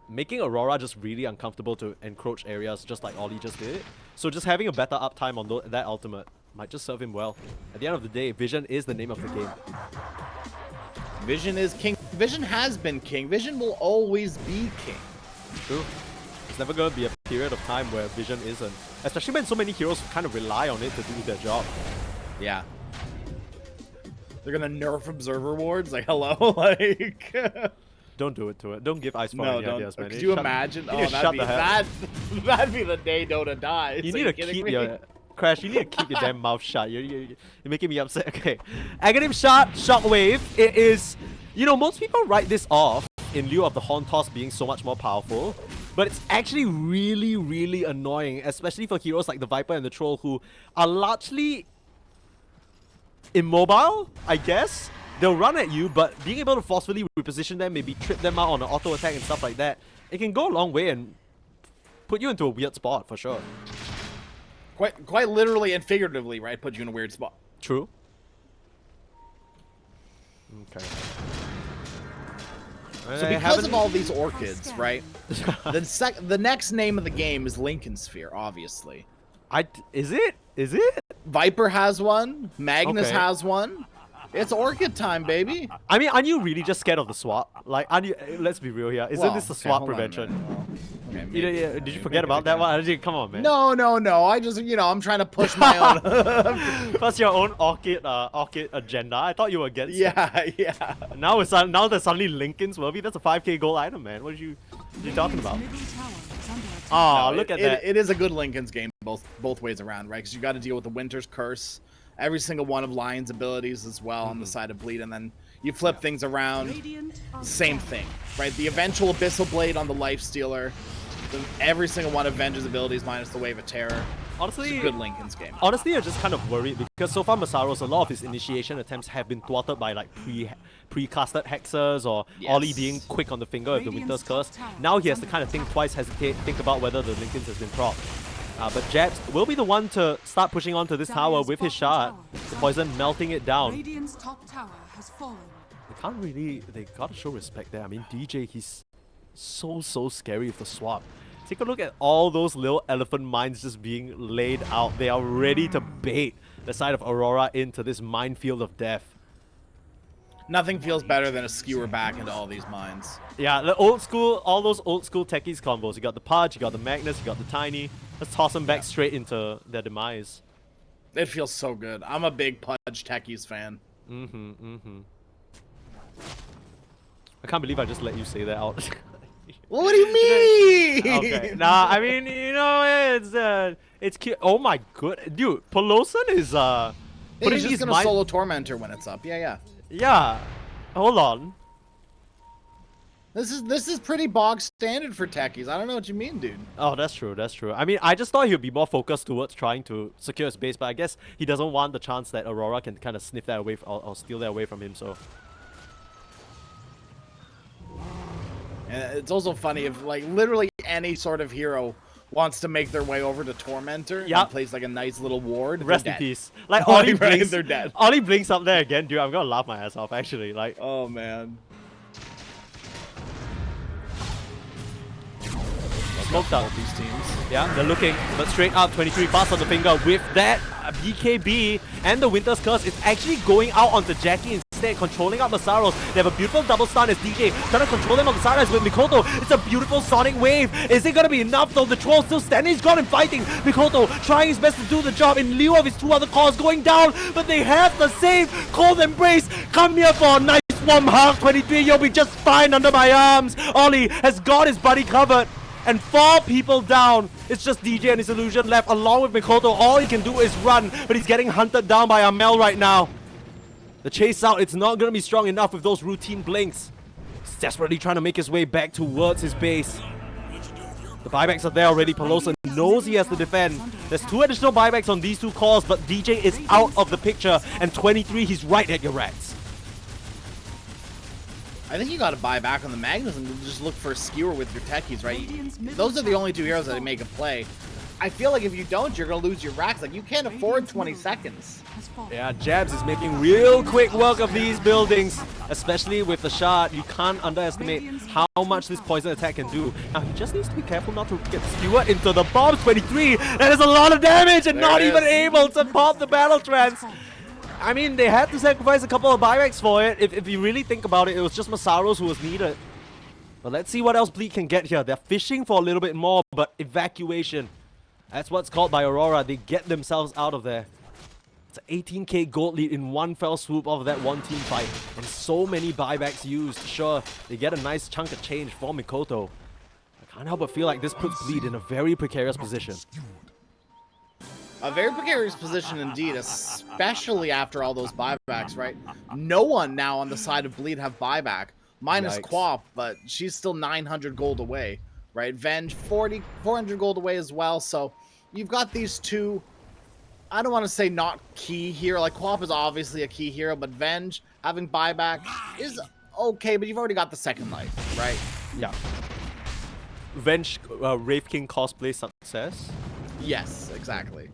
making Aurora just really uncomfortable to encroach areas just like Ollie just did. So just having a better uptime on that ultimate might just serve him well. At the end of the day, Vision is the name of the game. Vision is king. Vision has been king. Vision will always be king. True. There's never going to be a period of time where Vision isn't. Especially when so many heroes kind of rely on it to do their job. Yeah. They're gonna nerf observer wards? Like, hello? Like... Don't do it to it. Don't give Icefall any ideas, man. Could you imagine? Oh, that'd be the day Dota dies. You need to keep your... Crash, you need to keep your damn mouth shut. You're making me upset. Okay. Aghanim Shot, Shockwave. It is... You know, most people write this off in lieu of the Horn Toss being so much more powerful. But it's actually really, really annoying. Especially for heroes like the Viper and the Troll who are largely immobile, I guess. They'll run at you, but being able to forcefully reposition them, maybe trip them out on an auto attack and stuff like that, it can go a long way and put you into a weird spot for sure. Quite literally and figuratively, right? Put you in a weird spot. True. Okay. So because of all these orchids, right? the next name of the game is Lincoln Sphere, obviously. Is it? Is it? Viper has one. Magnus has one. It's Orchid time, baby. I mean, aren't you really just scared of the swap? Like, aren't you? Let's be real here. Isn't this the swap hold on a prevention? minute. Well, okay, You know, maybe. yeah, did you forget about that one? Come on, man. No. I just, I'm trying to push my own. That's your own Orchid agenda. I thought you were against it. Yeah. Now there's suddenly Lincoln's worthy. That's a 5k gold item, man. What are you talking about? Middle tower is under attack. Oh, No, look at that. It is a good Lincoln's game both ways around, right? Because you got to deal with the Winter's Curse, every single one of Lion's abilities as well on the side of Bleed, and then you flip things around. Radiant are Same thing, right? The eventual Abyssal Blade on the Life Stealer, every single one of Venge's abilities minus the Wave of Terror. Honestly, It's a good Lincoln's game. Honestly, I'm just kind of worried because so far Masaros, a lot of his initiation attempts have been thwarted by like pre-casted hexers or Ollie Yes. being quick on the finger of the Radiant's Winter's Curse. top tower Now he is has to under kind of think attack. twice, hesitate, think about whether the Lincoln's has been propped. But Jabs will be the one to start pushing onto this tower Dire's with his bottom shard. tower is The under poison melting it down. Radiant's top tower has fallen. They gotta show respect there. I mean, DJ, he's so scary with the swap. Take a look at all those little elephant mines just being laid out. They are ready to bait the side of Aurora into this minefield of death. Nothing feels better than a skewer back into all these mines. Yeah, the old school, all those old school techies combos. You got the Pudge, you got the Magnus, you got the Tiny. Let's toss them back straight into their demise. It feels so good. I'm a big Pudge Techies fan. I can't believe I just let you say that out. Well, what do you mean? Okay. Nah, I mean, you know, it's cute. Oh my god, dude, Peloson is putting He's just these gonna mine- solo Tormentor when it's up. Yeah. Yeah. Hold on. This is pretty bog standard for techies. I don't know what you mean, dude. Oh, that's true. That's true. I mean, I just thought he would be more focused towards trying to secure his base, but I guess he doesn't want the chance that Aurora can kind of sniff that away or steal that away from him. So. And it's also funny if like literally any sort of hero wants to make their way over to Tormentor Yep. and plays like a nice little ward. Rest they're in dead. peace. Like Oh, Ollie right, blinks, they're dead. Ollie blinks up there again, dude. I'm gonna laugh my ass off actually. Like, Oh man. smoked out. These teams. Yeah, they're looking, but straight up 23 fast on the finger with that BKB and the Winter's Curse is actually going out onto Jackie instead, controlling out Masaros. They have a beautiful double stun as DJ trying to control them on the sidelines with Mikoto. It's a beautiful sonic wave. Is it gonna be enough though? The troll still standing his ground and fighting. Mikoto trying his best to do the job in lieu of his two other cores going down, but they have the save. Cold Embrace, come here for a nice warm hug. 23, you'll be just fine under my arms. Ollie has got his buddy covered. And 4 people down. It's just DJ and his illusion left along with Mikoto. All he can do is run, but he's getting hunted down by Amel right now. The chase out, it's not going to be strong enough with those routine blinks. He's desperately trying to make his way back towards his base. The buybacks are there already. Pelosa knows he has to defend. There's 2 additional buybacks on these 2 cores, but DJ is out of the picture. And 23, he's right at your rats. I think you got to buy back on the Magnus and just look for a skewer with your techies, right? Those are the only 2 heroes that make a play. I feel like if you don't, you're gonna lose your racks. Like you can't afford 20 seconds. Has fallen. Yeah, Jabs is making real quick work of these buildings, especially with the shard. You can't underestimate how much this poison attack can do. Now, he just needs to be careful not to get skewered into the bomb. 23, that is a lot of damage and There not it even is. able to pop the battle trance. I mean, they had to sacrifice a couple of buybacks for it. If you really think about it, it was just Masaros who was needed. But let's see what else Bleak can get here. They're fishing for a little bit more, but evacuation. That's what's called by Aurora. They get themselves out of there. It's an 18k gold lead in one fell swoop of that one team fight. And so many buybacks used. Sure, they get a nice chunk of change for Mikoto. I can't help but feel like this puts Bleed in a very precarious position. A very precarious position indeed, especially after all those buybacks, right? No one now on the side of Bleed have buyback. Minus Yikes. Quap, but she's still 900 gold away, right? Venge, 400 gold away as well. So you've got these 2, I don't want to say not key here. Like Quap is obviously a key hero, but Venge having buyback is okay, but you've already got the second life, right? Yeah. Venge Wraith King cosplay success. Yes, exactly.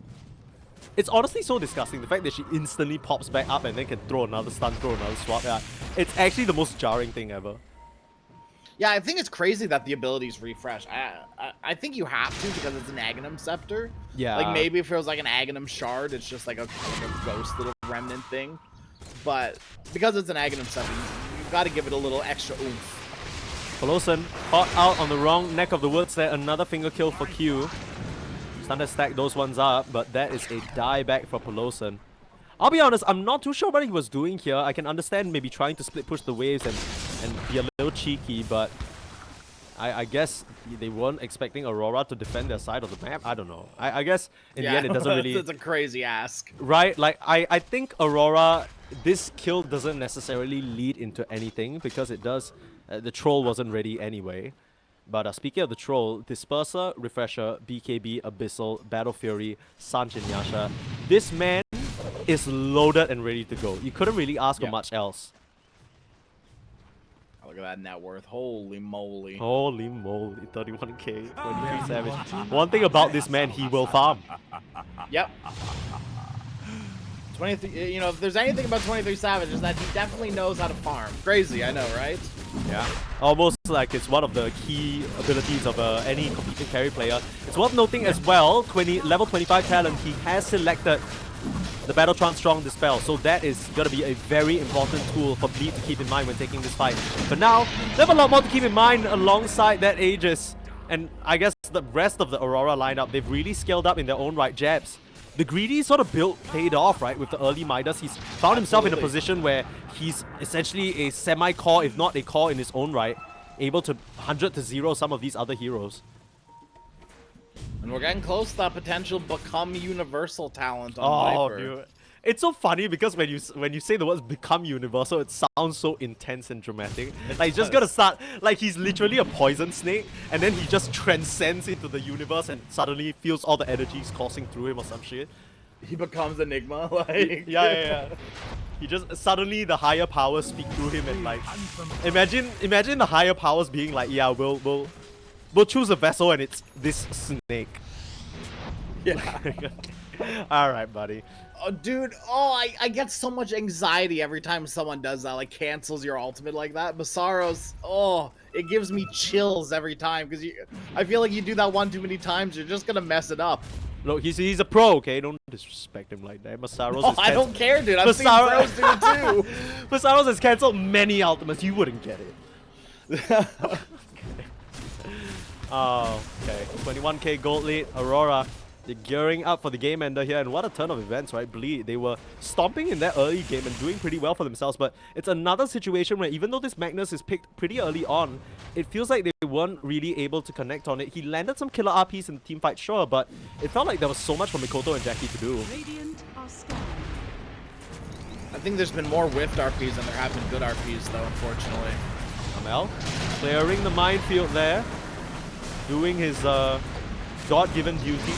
It's honestly so disgusting, the fact that she instantly pops back up and then can throw another stun, throw another swap. Yeah, it's actually the most jarring thing ever. Yeah, I think it's crazy that the abilities refresh. I think you have to because it's an Aghanim Scepter. Yeah. Like maybe if it was like an Aghanim Shard, it's just like a ghost little remnant thing. but because it's an Aghanim 7, you've got to give it a little extra oomph. Peloson caught out on the wrong neck of the woods there. Another finger kill for Q. Starting to stack those ones up, but that is a die back for Peloson. I'll be honest, I'm not too sure what he was doing here. I can understand maybe trying to split push the waves and be a little cheeky, but I guess they weren't expecting Aurora to defend their side of the map. I don't know. I guess in the end it doesn't really... It's a crazy ask. Right? Like, I think Aurora, this kill doesn't necessarily lead into anything because it does... the troll wasn't ready anyway. But speaking of the troll, Disperser, Refresher, BKB, Abyssal, Battle Fury, Sanch and Yasha. This man is loaded and ready to go. You couldn't really ask for much else. Look at that net worth. Holy moly. Holy moly. 31k, 23 Savage. One thing about this man, he will farm. Yep. 23, you know, if there's anything about 23 Savage is that he definitely knows how to farm. Crazy, I know, right? Yeah. Almost like it's one of the key abilities of any competing carry player. It's worth noting as well, level 25 talent, he has selected the Battle Trance Strong Dispel, so that is going to be a very important tool for Bleed to keep in mind when taking this fight. But now, they have a lot more to keep in mind alongside that Aegis. And I guess the rest of the Aurora lineup, they've really scaled up in their own right jabs. The greedy sort of build paid off, right, with the early Midas. He's found himself in a position where he's essentially a semi-core, if not a core in his own right, able to 100 to 0 some of these other heroes. And we're getting close to that potential become universal talent on Viper. Dude. It's so funny because when you say the words become universal, it sounds so intense and dramatic. Like he's just gonna start, like he's literally a poison snake, and then he just transcends into the universe and suddenly feels all the energies coursing through him or some shit. He becomes Enigma, like... Yeah. He just, suddenly the higher powers speak through him and like... Imagine the higher powers being like, yeah, we'll choose a vessel and it's this snake. Yeah. Alright, buddy. Oh, dude, I get so much anxiety every time someone does that, like cancels your ultimate like that. Massaro's, it gives me chills every time because I feel like you do that one too many times, you're just gonna mess it up. Look, he's a pro, okay? Don't disrespect him like that. Massaro's is I don't care, dude. I've seen pros do it too. Massaro's has cancelled many ultimates. You wouldn't get it. Oh, okay. 21k gold lead. Aurora, they're gearing up for the game ender here, and what a turn of events, right? Bleed, they were stomping in that early game and doing pretty well for themselves, but it's another situation where even though this Magnus is picked pretty early on, it feels like they weren't really able to connect on it. He landed some killer RPs in the team fight, sure, but it felt like there was so much for Mikoto and Jackie to do. Radiant are scanning. I think there's been more whiffed RPs than there have been good RPs, though, unfortunately. Amel, clearing the minefield there, doing his God-given duty.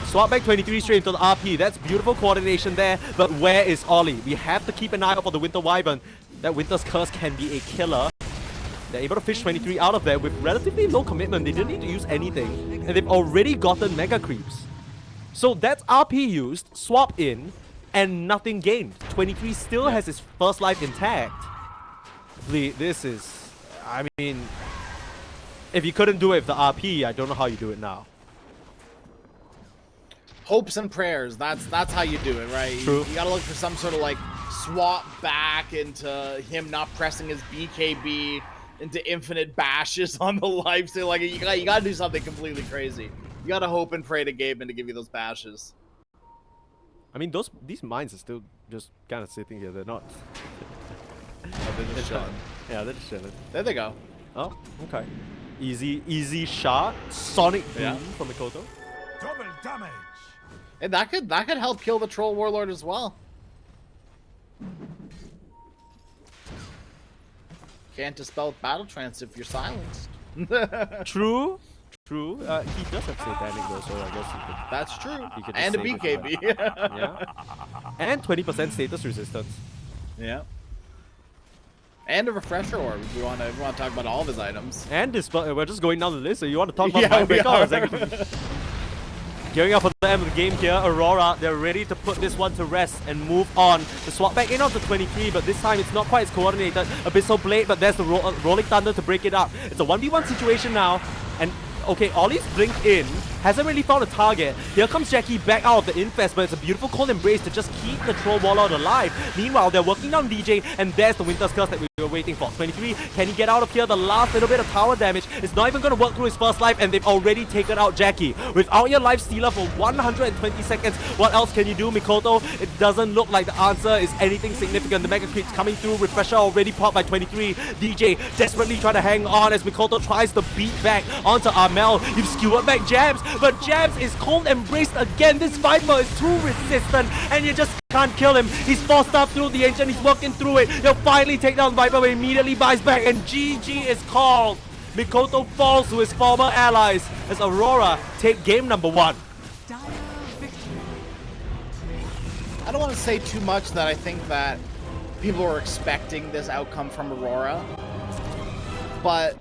Swap back 23 straight into the RP. That's beautiful coordination there, but where is Ollie? We have to keep an eye out for the Winter Wyvern. That Winter's Curse can be a killer. They're able to fish 23 out of there with relatively low commitment. They didn't need to use anything, and they've already gotten Mega Creeps. So that's RP used, swap in, and nothing gained. 23 still has his first life intact. This is... I mean... If you couldn't do it with the RP, I don't know how you do it now. Hopes and prayers, that's how you do it, right? True. You gotta look for some sort of like swap back into him not pressing his BKB into infinite bashes on the life. So like you gotta do something completely crazy. You gotta hope and pray to Gaben to give you those bashes. I mean, these mines are still just kind of sitting here. They're not. They're just chilling. Yeah, they're just chilling. There they go. Oh, okay. Easy shot. Sonic boom from Mikoto. Double damage. And that could help kill the Troll Warlord as well. Can't dispel with Battle Trance if you're silenced. True. He does have Satanic though, so I guess he could. That's true. He could And a just save it. BKB. Yeah. And 20% status resistance. Yeah. And a refresher orb if we want to talk about all of his items. And dispel. We're just going down the list, so you want to talk about Yeah, we are. everything. Gearing up for the end of the game here, Aurora, they're ready to put this one to rest and move on. The swap back in onto 23, but this time it's not quite as coordinated. Abyssal Blade, but there's the Rolling Thunder to break it up. It's a 1v1 situation now, and okay, Ollie's blinked in, hasn't really found a target. Here comes Jackie back out of the infest, but it's a beautiful cold embrace to just keep the troll warlord alive. Meanwhile, they're working down DJ, and there's the Winter's Curse that we were waiting for. 23, can he get out of here? The last little bit of tower damage is not even going to work through his first life, and they've already taken out Jackie. Without your life stealer for 120 seconds, what else can you do, Mikoto? It doesn't look like the answer is anything significant. The Mega Creep's coming through, refresher already popped by 23. DJ desperately trying to hang on as Mikoto tries to beat back onto Armel. You've skewered back Jabs, but Jabs is cold embraced again. This Viper is too resistant, and you just can't kill him. He's forced up through the Ancient, he's working through it. He'll finally take down Viper, but immediately buys back, and GG is called. Mikoto falls to his former allies as Aurora take game number 1. Dire victory. I don't want to say too much that I think that people were expecting this outcome from Aurora, but